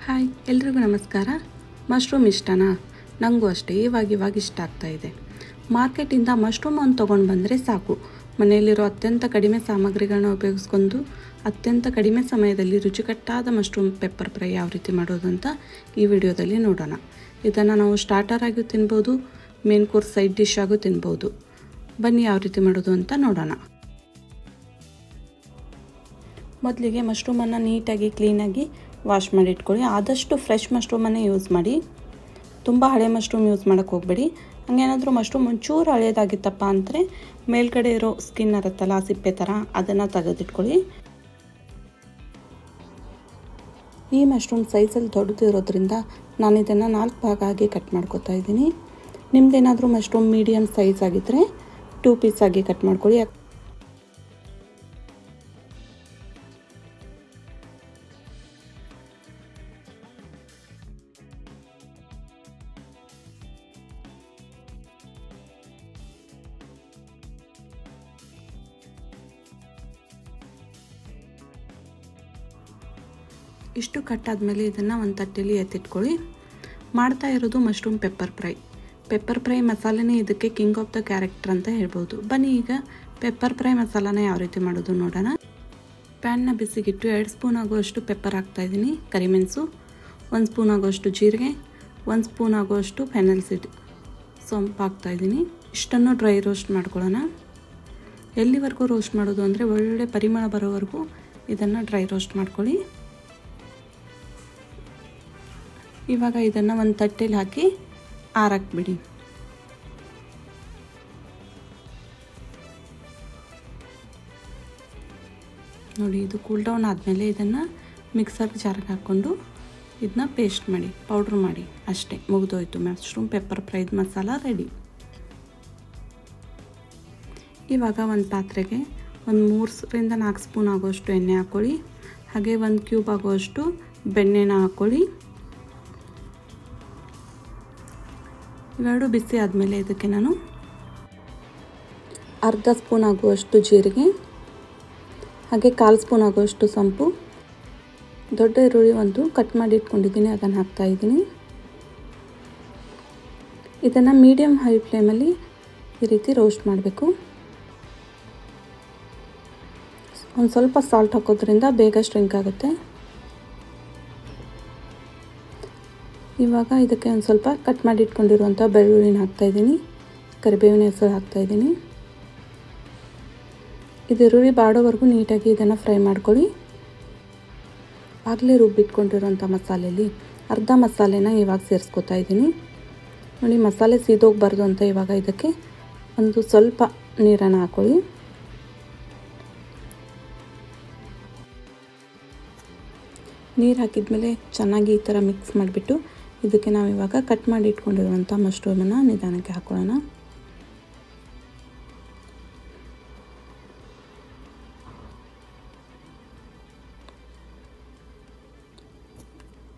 Hi ಎಲ್ರಿಗೂ ನಮಸ್ಕಾರ. Mushroom ಇಷ್ಟನಾ? ನನಗೂ ಅಷ್ಟೇ ಇವಾಗ ಇಷ್ಟ ಆಗ್ತಾ ಇದೆ. ಮಾರ್ಕೆಟಿಂದ ಮಶ್ರೂಮ್ ಒಂದು ತೊಗೊಂಡು ಬಂದರೆ ಸಾಕು. ಮನೆಯಲ್ಲಿರೋ ಅತ್ಯಂತ ಕಡಿಮೆ ಸಾಮಗ್ರಿಗಳನ್ನ ಉಪಯೋಗಿಸ್ಕೊಂಡು ಅತ್ಯಂತ ಕಡಿಮೆ ಸಮಯದಲ್ಲಿ ರುಚಿಕಟ್ಟಾದ ಮಶ್ರೂಮ್ ಪೆಪ್ಪರ್ ಫ್ರೈ ಯಾವ ರೀತಿ ಮಾಡೋದು ಅಂತ ಈ ವಿಡಿಯೋದಲ್ಲಿ ನೋಡೋಣ. ಇದನ್ನು ನಾವು ಸ್ಟಾರ್ಟರ್ ಆಗೂ ತಿನ್ಬೋದು, ಮೇನ್ ಕೋರ್ಸ್ ಸೈಡ್ ಡಿಶ್ ಆಗೂ ತಿನ್ಬೋದು. ಬನ್ನಿ ಯಾವ ರೀತಿ ಮಾಡೋದು ಅಂತ ನೋಡೋಣ. ಮೊದಲಿಗೆ ಮಶ್ರೂಮನ್ನು ನೀಟಾಗಿ ಕ್ಲೀನಾಗಿ ವಾಶ್ ಮಾಡಿ ಇಟ್ಕೊಳ್ಳಿ. ಆದಷ್ಟು ಫ್ರೆಶ್ ಮಶ್ರೂಮನ್ನೇ ಯೂಸ್ ಮಾಡಿ. ತುಂಬ ಹಳೆ ಮಶ್ರೂಮ್ ಯೂಸ್ ಮಾಡೋಕ್ಕೆ ಹೋಗಬೇಡಿ. ಹಂಗೇನಾದರೂ ಮಶ್ರೂಮ್ ಒಂಚೂರು ಹಳೇದಾಗಿತ್ತಪ್ಪ ಅಂದರೆ ಮೇಲ್ಗಡೆ ಇರೋ ಸ್ಕಿನ್ ಇರುತ್ತಲ್ಲ, ಸಿಪ್ಪೆ ಥರ, ಅದನ್ನು ತೆಗೆದಿಟ್ಕೊಳ್ಳಿ. ಈ ಮಶ್ರೂಮ್ ಸೈಜಲ್ಲಿ ದೊಡ್ಡದಿರೋದ್ರಿಂದ ನಾನು ಇದನ್ನು 4 ಭಾಗ ಆಗಿ ಕಟ್ ಮಾಡ್ಕೊತಾ ಇದ್ದೀನಿ. ನಿಮ್ಮದೇನಾದರೂ ಮಶ್ರೂಮ್ ಮೀಡಿಯಮ್ ಸೈಜ್ ಆಗಿದ್ದರೆ 2 ಪೀಸ್ ಆಗಿ ಕಟ್ ಮಾಡ್ಕೊಳ್ಳಿ. ಇಷ್ಟು ಕಟ್ಟಾದಮೇಲೆ ಇದನ್ನು ಒಂದು ತಟ್ಟೆಯಲ್ಲಿ ಎತ್ತಿಟ್ಕೊಳ್ಳಿ. ಮಾಡ್ತಾ ಇರೋದು mushroom pepper fry. Pepper fry ಮಸಾಲೆನೇ ಇದಕ್ಕೆ ಕಿಂಗ್ ಆಫ್ ದ ಕ್ಯಾರೆಕ್ಟರ್ ಅಂತ ಹೇಳ್ಬೋದು. ಬನ್ನಿ ಈಗ ಪೆಪ್ಪರ್ ಫ್ರೈ ಮಸಾಲಾನ ಯಾವ ರೀತಿ ಮಾಡೋದು ನೋಡೋಣ. ಪ್ಯಾನ್ನ ಬಿಸಿಗಿಟ್ಟು 2 ಸ್ಪೂನ್ ಆಗುವಷ್ಟು ಪೆಪ್ಪರ್ ಹಾಕ್ತಾಯಿದ್ದೀನಿ. ಕರಿಮೆಣಸು 1 ಸ್ಪೂನ್ ಆಗುವಷ್ಟು ಜೀರಿಗೆ, 1 ಸ್ಪೂನ್ ಆಗುವಷ್ಟು ಫೆನಲ್ ಸೀಡ್ ಸೊಂಪು ಹಾಕ್ತಾಯಿದ್ದೀನಿ. ಇಷ್ಟನ್ನು ಡ್ರೈ ರೋಸ್ಟ್ ಮಾಡ್ಕೊಳ್ಳೋಣ. ಎಲ್ಲಿವರೆಗೂ ರೋಸ್ಟ್ ಮಾಡೋದು ಅಂದರೆ ಒಳ್ಳೆ ಪರಿಮಳ ಬರೋವರೆಗೂ ಇದನ್ನು ಡ್ರೈ ರೋಸ್ಟ್ ಮಾಡ್ಕೊಳ್ಳಿ. ಇವಾಗ ಇದನ್ನು ಒಂದು ತಟ್ಟೆಲಿ ಹಾಕಿ ಆರಾಕ್ಬಿಡಿ. ನೋಡಿ, ಇದು ಕೂಲ್ ಡೌನ್ ಆದಮೇಲೆ ಇದನ್ನು ಮಿಕ್ಸರ್ ಜಾರ್ಗೆ ಹಾಕ್ಕೊಂಡು ಇದನ್ನ ಪೇಸ್ಟ್ ಮಾಡಿ, ಪೌಡ್ರ್ ಮಾಡಿ. ಅಷ್ಟೇ, ಮುಗಿದೋಯ್ತು. Mushroom pepper fried masala ready. ಇವಾಗ ಒಂದು ಪಾತ್ರೆಗೆ ಒಂದು 3 ರಿಂದ 4 ಸ್ಪೂನ್ ಆಗೋಷ್ಟು ಎಣ್ಣೆ ಹಾಕ್ಕೊಳ್ಳಿ. ಹಾಗೆ 1 ಕ್ಯೂಬ್ ಆಗೋಷ್ಟು ಬೆಣ್ಣೆನ ಹಾಕ್ಕೊಳ್ಳಿ. ಇವೆರಡು ಬಿಸಿ ಆದಮೇಲೆ ಇದಕ್ಕೆ ನಾನು ಅರ್ಧ ಸ್ಪೂನ್ ಆಗುವಷ್ಟು ಜೀರಿಗೆ, ಹಾಗೆ 1/4 ಸ್ಪೂನ್ ಆಗುವಷ್ಟು ಸೊಂಪು, ದೊಡ್ಡ ಈರುಳ್ಳಿ ಒಂದು ಕಟ್ ಮಾಡಿ ಇಟ್ಕೊಂಡಿದ್ದೀನಿ, ಅದನ್ನು ಹಾಕ್ತಾಯಿದ್ದೀನಿ. ಇದನ್ನು ಮೀಡಿಯಮ್ ಹೈ ಫ್ಲೇಮಲ್ಲಿ ಈ ರೀತಿ ರೋಸ್ಟ್ ಮಾಡಬೇಕು. ಒಂದು ಸ್ವಲ್ಪ ಸಾಲ್ಟ್ ಹಾಕೋದ್ರಿಂದ ಬೇಗ ಸ್ಟ್ರಿಂಕ್ ಆಗುತ್ತೆ. ಇವಾಗ ಇದಕ್ಕೆ ಒಂದು ಸ್ವಲ್ಪ ಕಟ್ ಮಾಡಿ ಇಟ್ಕೊಂಡಿರುವಂಥ ಬೆಳ್ಳುಳ್ಳಿನ ಹಾಕ್ತಾಯಿದ್ದೀನಿ, ಕರಿಬೇವಿನ ಹೆಸರು ಹಾಕ್ತಾಯಿದ್ದೀನಿ. ಇದು ಈರುಳ್ಳಿ ಬಾಡೋವರೆಗೂ ನೀಟಾಗಿ ಇದನ್ನು ಫ್ರೈ ಮಾಡ್ಕೊಳ್ಳಿ. ಆಗಲೇ ರುಬ್ಬಿಟ್ಕೊಂಡಿರೋಂಥ ಮಸಾಲೆಯಲ್ಲಿ ಅರ್ಧ ಮಸಾಲೆನ ಇವಾಗ ಸೇರಿಸ್ಕೊತಾ ಇದ್ದೀನಿ. ನೋಡಿ, ಮಸಾಲೆ ಸೀದೋಗಬಾರ್ದು ಅಂತ ಇವಾಗ ಇದಕ್ಕೆ ಒಂದು ಸ್ವಲ್ಪ ನೀರನ್ನು ಹಾಕ್ಕೊಳ್ಳಿ. ನೀರು ಹಾಕಿದ್ಮೇಲೆ ಚೆನ್ನಾಗಿ ಈ ಥರ ಮಿಕ್ಸ್ ಮಾಡಿಬಿಟ್ಟು ಇದಕ್ಕೆ ನಾವು ಇವಾಗ ಕಟ್ ಮಾಡಿ ಇಟ್ಕೊಂಡಿರುವಂಥ ಮಶ್ರೂಮನ್ನು ನಿಧಾನಕ್ಕೆ ಹಾಕೊಳ್ಳೋಣ.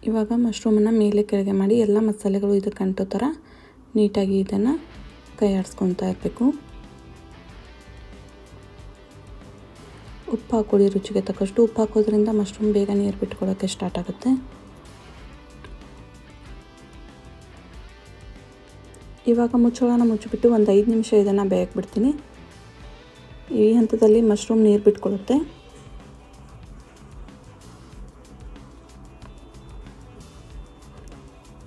ಇವಾಗ ಮಶ್ರೂಮನ್ನು ಮೇಲೆ ಕೆಳಗೆ ಮಾಡಿ ಎಲ್ಲ ಮಸಾಲೆಗಳು ಇದಕ್ಕೆ ಅಂಟೋ ಥರ ನೀಟಾಗಿ ಇದನ್ನು ಕೈ ಆಡಿಸ್ಕೊತಾ ಇರಬೇಕು. ಉಪ್ಪು ಹಾಕ್ಕೊಳ್ಳಿ, ರುಚಿಗೆ ತಕ್ಕಷ್ಟು. ಉಪ್ಪು ಹಾಕೋದ್ರಿಂದ ಮಶ್ರೂಮ್ ಬೇಗ ನೀರು ಬಿಟ್ಕೊಳ್ಳೋಕ್ಕೆ ಸ್ಟಾರ್ಟ್ ಆಗುತ್ತೆ. ಇವಾಗ ಮುಚ್ಚಳನ ಮುಚ್ಚಿಬಿಟ್ಟು ಒಂದು 5 ನಿಮಿಷ ಇದನ್ನು ಬೇಯಕ್ಕೆ ಬಿಡ್ತೀನಿ. ಈ ಹಂತದಲ್ಲಿ ಮಶ್ರೂಮ್ ನೀರು ಬಿಟ್ಕೊಳ್ಳುತ್ತೆ.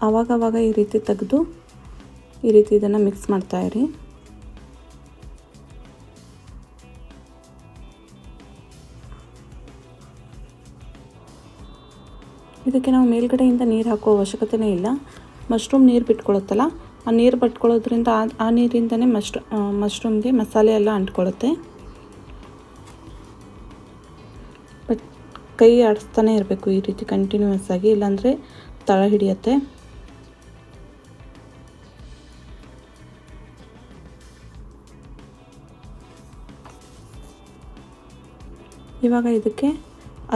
ಆವಾಗವಾಗ ಈ ರೀತಿ ತೆಗೆದು ಈ ರೀತಿ ಇದನ್ನು ಮಿಕ್ಸ್ ಮಾಡ್ತಾಯಿರಿ. ಇದಕ್ಕೆ ನಾವು ಮೇಲ್ಗಡೆಯಿಂದ ನೀರು ಹಾಕೋ ಅವಶ್ಯಕತೆಯೇ ಇಲ್ಲ. ಮಶ್ರೂಮ್ ನೀರು ಬಿಟ್ಕೊಳ್ಳುತ್ತಲ್ಲ, ಆ ನೀರು ಬಿಟ್ಕೊಳ್ಳೋದ್ರಿಂದ ಆ ನೀರಿಂದನೇ ಮಶ್ರೂಮ್ಗೆ ಮಸಾಲೆ ಎಲ್ಲ ಅಂಟ್ಕೊಳ್ಳುತ್ತೆ. ಬಟ್ ಕೈ ಆಡಿಸ್ತಾನೆ ಇರಬೇಕು ಈ ರೀತಿ ಕಂಟಿನ್ಯೂಯಸ್ ಆಗಿ, ಇಲ್ಲಾಂದರೆ ತಳ ಹಿಡಿಯುತ್ತೆ. ಇವಾಗ ಇದಕ್ಕೆ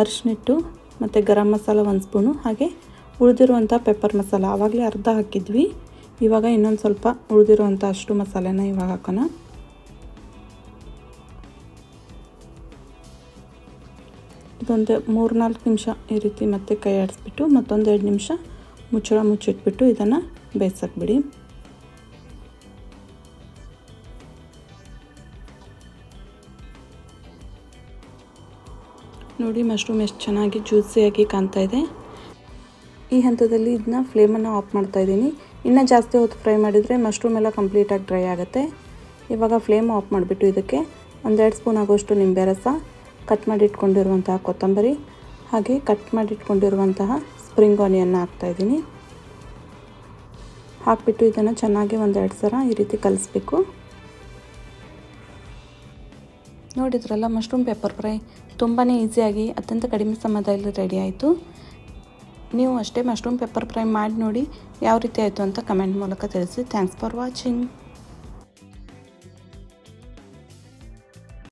ಅರಿಶಿನಿಟ್ಟು ಮತ್ತು ಗರಂ ಮಸಾಲ 1 ಸ್ಪೂನು, ಹಾಗೆ ಉಳಿದಿರುವಂಥ ಪೆಪ್ಪರ್ ಮಸಾಲ ಆವಾಗಲೇ ಅರ್ಧ ಹಾಕಿದ್ವಿ. ಇವಾಗ ಇನ್ನೊಂದು ಸ್ವಲ್ಪ ಉಳಿದಿರುವಂಥ ಅಷ್ಟು ಮಸಾಲೆನ ಇವಾಗ ಹಾಕೋಣ. ಇದೊಂದು 3-4 ನಿಮಿಷ ಈ ರೀತಿ ಮತ್ತೆ ಕೈ ಆಡಿಸ್ಬಿಟ್ಟು ಮತ್ತೊಂದು 2 ನಿಮಿಷ ಮುಚ್ಚಳ ಮುಚ್ಚಿಟ್ಬಿಟ್ಟು ಇದನ್ನು ಬೇಯಿಸಕ್ಕೆ ಬಿಡಿ. ನೋಡಿ ಮಶ್ರೂಮ್ ಎಷ್ಟು ಚೆನ್ನಾಗಿ ಜ್ಯೂಸಿಯಾಗಿ ಕಾಣ್ತಾ ಇದೆ. ಈ ಹಂತದಲ್ಲಿ ಇದನ್ನ ಫ್ಲೇಮನ್ನು ಆಫ್ ಮಾಡ್ತಾ ಇದ್ದೀನಿ. ಇನ್ನೂ ಜಾಸ್ತಿ ಹೊತ್ತು ಫ್ರೈ ಮಾಡಿದರೆ ಮಶ್ರೂಮ್ ಎಲ್ಲ ಕಂಪ್ಲೀಟಾಗಿ ಡ್ರೈ ಆಗುತ್ತೆ. ಇವಾಗ ಫ್ಲೇಮ್ ಆಫ್ ಮಾಡಿಬಿಟ್ಟು ಇದಕ್ಕೆ 1-2 ಸ್ಪೂನ್ ಆಗೋಷ್ಟು ನಿಂಬೆ ರಸ, ಕಟ್ ಮಾಡಿ ಇಟ್ಕೊಂಡಿರುವಂತಹ ಕೊತ್ತಂಬರಿ ಹಾಗೆ ಕಟ್ ಮಾಡಿ ಇಟ್ಕೊಂಡಿರುವಂತಹ ಸ್ಪ್ರಿಂಗ್ ಆನಿಯನ್ನ ಹಾಕ್ತಾಯಿದ್ದೀನಿ. ಹಾಕಿಬಿಟ್ಟು ಇದನ್ನು ಚೆನ್ನಾಗಿ 1-2 ಸಲ ಈ ರೀತಿ ಕಲಿಸ್ಬೇಕು. ನೋಡಿದ್ರಲ್ಲ, ಮಶ್ರೂಮ್ ಪೆಪ್ಪರ್ ಫ್ರೈ ತುಂಬಾ ಈಸಿಯಾಗಿ ಅತ್ಯಂತ ಕಡಿಮೆ ಸಮಯದಲ್ಲಿ ರೆಡಿ ಆಯಿತು. ನೀವು ಅಷ್ಟೇ ಮಶ್ರೂಮ್ ಪೆಪ್ಪರ್ ಫ್ರೈ ಮಾಡಿ ನೋಡಿ ಯಾವ ರೀತಿ ಆಯಿತು ಅಂತ ಕಮೆಂಟ್ ಮೂಲಕ ತಿಳಿಸಿ. Thanks for watching.